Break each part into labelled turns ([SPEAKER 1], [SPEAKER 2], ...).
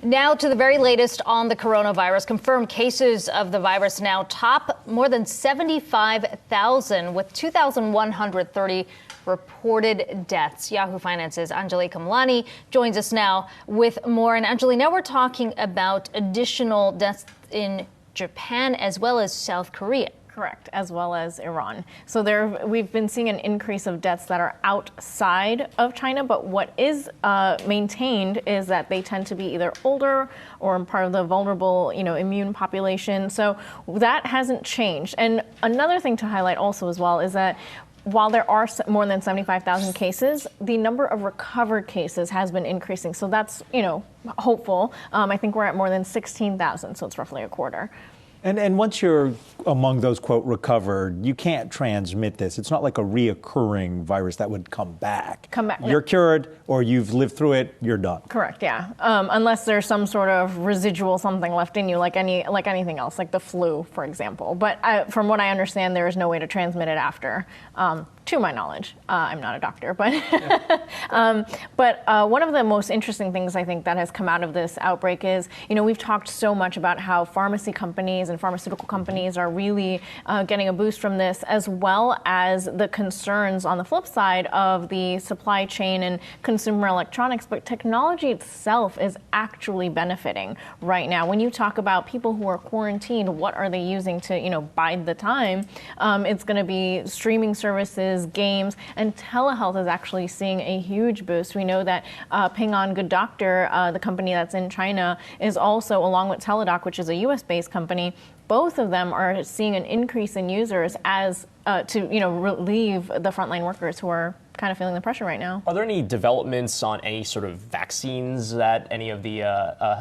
[SPEAKER 1] Now to the very latest on the coronavirus. Confirmed cases of the virus now top more than 75,000 with 2,130 reported deaths. Yahoo Finance's Anjalee Khemlani joins us now with more. And Anjalee, now we're talking about additional deaths in Japan as well as South Korea.
[SPEAKER 2] Correct, as well as Iran. So we've been seeing an increase of deaths that are outside of China, but what is maintained is that they tend to be either older or part of the vulnerable, immune population. So that hasn't changed. And another thing to highlight also as well is that while there are more than 75,000 cases, the number of recovered cases has been increasing. So that's, hopeful. I think we're at more than 16,000, so it's roughly a quarter.
[SPEAKER 3] And once you're among those, quote, recovered, you can't transmit this. It's not like a reoccurring virus that would come back. You're cured or you've lived through it, you're done.
[SPEAKER 2] Correct, yeah. Unless there's some sort of residual something left in you, like anything else, like the flu, for example. But from what I understand, there is no way to transmit it after. To my knowledge, I'm not a doctor, but one of the most interesting things I think that has come out of this outbreak is, we've talked so much about how pharmacy companies and pharmaceutical companies are really getting a boost from this, as well as the concerns on the flip side of the supply chain and consumer electronics. But technology itself is actually benefiting right now. When you talk about people who are quarantined, what are they using to, bide the time? It's going to be streaming services, games, and telehealth is actually seeing a huge boost. We know that Ping An Good Doctor, the company that's in China, is also, along with Teladoc, which is a US-based company, both of them are seeing an increase in users as to relieve the frontline workers who are kind of feeling the pressure right now.
[SPEAKER 4] Are there any developments on any sort of vaccines that any of the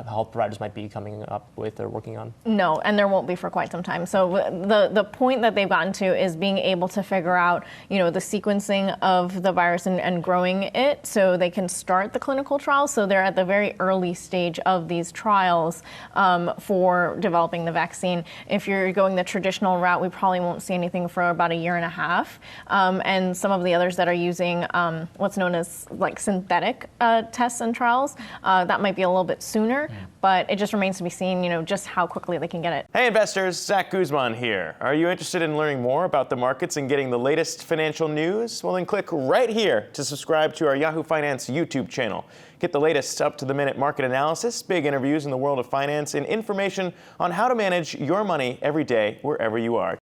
[SPEAKER 4] health providers might be coming up with or working on?
[SPEAKER 2] No, and there won't be for quite some time. So the point that they've gotten to is being able to figure out, the sequencing of the virus and growing it so they can start the clinical trials. So they're at the very early stage of these trials for developing the vaccine. If you're going the traditional route, we probably won't see anything for about a year and a half. And some of the others that are using what's known as like synthetic tests and trials, that might be a little bit sooner, but it just remains to be seen, just how quickly they can get it.
[SPEAKER 5] Hey investors, Zach Guzman here. Are you interested in learning more about the markets and getting the latest financial news? Well, then click right here to subscribe to our Yahoo Finance YouTube channel. Get the latest up-to-the-minute market analysis, big interviews in the world of finance, and information on how to manage your money every day wherever you are.